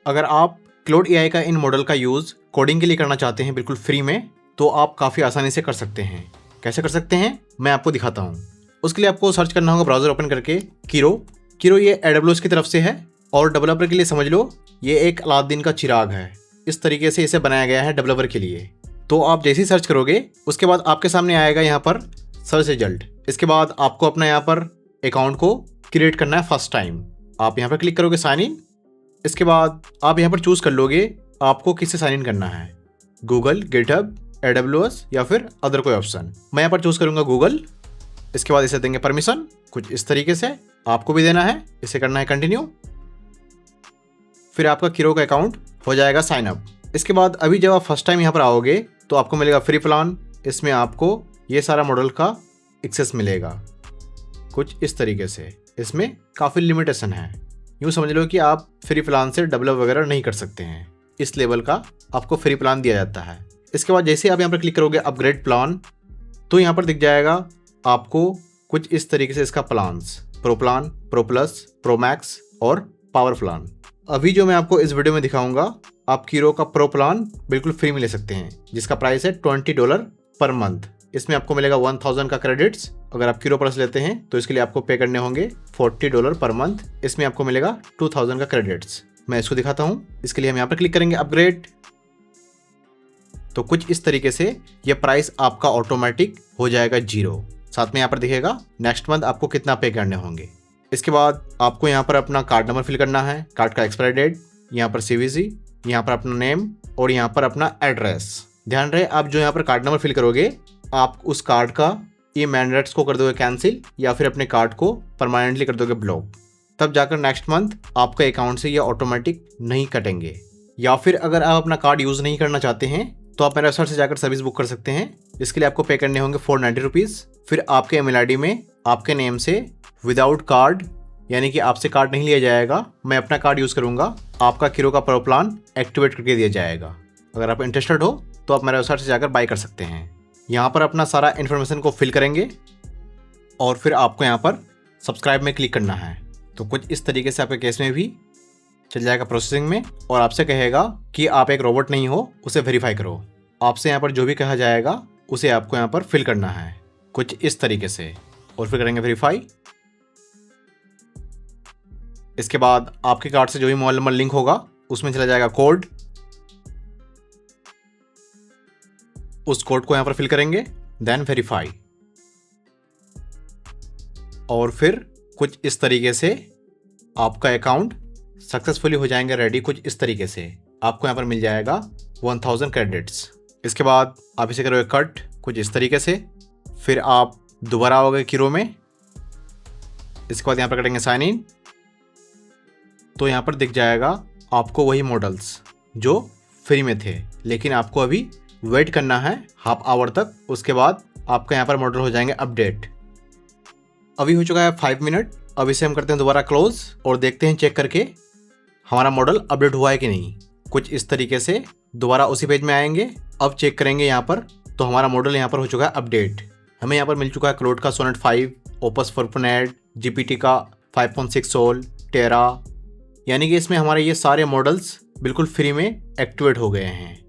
अगर आप Claude AI का इन मॉडल का यूज़ कोडिंग के लिए करना चाहते हैं बिल्कुल फ्री में, तो आप काफ़ी आसानी से कर सकते हैं। कैसे कर सकते हैं मैं आपको दिखाता हूँ। उसके लिए आपको सर्च करना होगा ब्राउज़र ओपन करके कीरो ये AWS की तरफ से है और डेवलपर के लिए समझ लो ये एक अलादीन का चिराग है। इस तरीके से इसे बनाया गया है डेवलपर के लिए। तो आप जैसे ही सर्च करोगे उसके बाद आपके सामने आएगा यहाँ पर सर्च रिजल्ट। इसके बाद आपको अपना यहाँ पर अकाउंट को क्रिएट करना है फर्स्ट टाइम। आप यहाँ पर क्लिक करोगे साइन इन। इसके बाद आप यहाँ पर चूज़ कर लोगे आपको किससे साइन इन करना है, गूगल, गिटहब, AWS या फिर अदर कोई ऑप्शन। मैं यहाँ पर चूज़ करूँगा गूगल। इसके बाद इसे देंगे परमिशन कुछ इस तरीके से, आपको भी देना है। इसे करना है कंटिन्यू। फिर आपका कीरो का अकाउंट हो जाएगा साइन अप। इसके बाद अभी जब आप फर्स्ट टाइम यहाँ पर आओगे तो आपको मिलेगा फ्री प्लान। इसमें आपको ये सारा मॉडल का एक्सेस मिलेगा कुछ इस तरीके से। इसमें काफ़ी लिमिटेशन है। यूँ समझ लो कि आप फ्री प्लान से डेवलप वगैरह नहीं कर सकते हैं। इस लेवल का आपको फ्री प्लान दिया जाता है। इसके बाद जैसे आप यहाँ पर क्लिक करोगे अपग्रेड प्लान, तो यहाँ पर दिख जाएगा आपको कुछ इस तरीके से इसका plans, pro plan, pro plus, pro max और पावर प्लान। अभी जो मैं आपको इस वीडियो में दिखाऊंगा, आप कीरो का प्रो प्लान बिल्कुल फ्री में ले सकते हैं, जिसका प्राइस है $20 पर मंथ। इसमें आपको मिलेगा 1000 का क्रेडिट्स। अगर आप कीरो प्लस लेते हैं तो इसके लिए आपको पे करने होंगे $40 पर मंथ। इसमें आपको मिलेगा 2000 का क्रेडिट्स। मैं इसको दिखाता हूँ। इसके लिए हम यहाँ पर क्लिक करेंगे अपग्रेड। तो कुछ इस तरीके से ये प्राइस आपका ऑटोमेटिक हो जाएगा 0। साथ में यहाँ पर दिखेगा नेक्स्ट मंथ आपको कितना पे करने होंगे। इसके बाद आपको यहाँ पर अपना कार्ड नंबर फिल करना है, कार्ड का एक्सपायरी डेट, यहाँ पर CVC, यहाँ पर अपना नेम और यहाँ पर अपना एड्रेस। ध्यान रहे आप जो यहाँ पर कार्ड नंबर फिल करोगे आप उस कार्ड का ये मैंडेट्स को कर दोगे कैंसिल या फिर अपने कार्ड को परमानेंटली कर दोगे ब्लॉक। तब जाकर नेक्स्ट मंथ आपके अकाउंट से ये ऑटोमेटिक नहीं कटेंगे। या फिर अगर आप अपना कार्ड यूज़ नहीं करना चाहते हैं तो आप मेरे वेबसाइट से जाकर सर्विस बुक कर सकते हैं। इसके लिए आपको पे करने होंगे ₹490। फिर आपके ईमेल आईडी में आपके नेम से विदाउट कार्ड, यानी कि आपसे कार्ड नहीं लिया जाएगा, मैं अपना कार्ड यूज़ करूँगा, आपका कीरो का प्रो प्लान एक्टिवेट करके दिया जाएगा। अगर आप इंटरेस्टेड हो तो आप मेरे वेबसाइट से जाकर बाय कर सकते हैं। यहाँ पर अपना सारा इन्फॉर्मेशन को फिल करेंगे और फिर आपको यहाँ पर सब्सक्राइब में क्लिक करना है। तो कुछ इस तरीके से आपके केस में भी चल जाएगा प्रोसेसिंग में और आपसे कहेगा कि आप एक रोबोट नहीं हो, उसे वेरीफाई करो। आपसे यहाँ पर जो भी कहा जाएगा उसे आपको यहाँ पर फिल करना है कुछ इस तरीके से और फिर करेंगे वेरीफाई। इसके बाद आपके कार्ड से जो भी मोबाइल नंबर लिंक होगा उसमें चला जाएगा कोड। उस कोड को यहाँ पर फिल करेंगे, देन वेरीफाई। और फिर कुछ इस तरीके से आपका अकाउंट सक्सेसफुली हो जाएंगे रेडी। कुछ इस तरीके से आपको यहाँ पर मिल जाएगा 1000 क्रेडिट्स। इसके बाद आप इसे करोगे कट कुछ इस तरीके से। फिर आप दोबारा आओगे कीरो में। इसके बाद यहाँ पर करेंगे साइन इन। तो यहाँ पर दिख जाएगा आपको वही मॉडल्स जो फ्री में थे, लेकिन आपको अभी वेट करना है हाफ आवर तक। उसके बाद आपका यहाँ पर मॉडल हो जाएंगे अपडेट। अभी हो चुका है 5 मिनट। अब इसे हम करते हैं दोबारा क्लोज और देखते हैं चेक करके हमारा मॉडल अपडेट हुआ है कि नहीं। कुछ इस तरीके से दोबारा उसी पेज में आएंगे। अब चेक करेंगे यहाँ पर, तो हमारा मॉडल यहाँ पर हो चुका है अपडेट। हमें यहाँ पर मिल चुका है क्लाउड का सोनेट 5, ओपस 4.8, GPT का 5.6 सोल, टेरा, यानी कि इसमें हमारे ये सारे मॉडल्स बिल्कुल फ्री में एक्टिवेट हो गए हैं।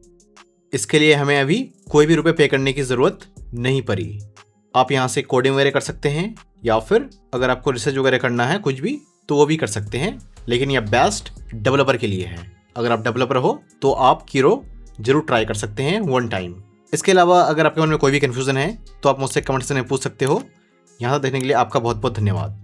इसके लिए हमें अभी कोई भी रुपए पे करने की ज़रूरत नहीं पड़ी। आप यहाँ से कोडिंग वगैरह कर सकते हैं या फिर अगर आपको रिसर्च वगैरह करना है कुछ भी तो वो भी कर सकते हैं, लेकिन यह बेस्ट डेवलपर के लिए है। अगर आप डेवलपर हो तो आप कीरो जरूर ट्राई कर सकते हैं 1 टाइम। इसके अलावा अगर आपके मन में कोई भी कन्फ्यूज़न है तो आप मुझसे कमेंट सेक्शन में पूछ सकते हो। यहाँ देखने के लिए आपका बहुत बहुत धन्यवाद।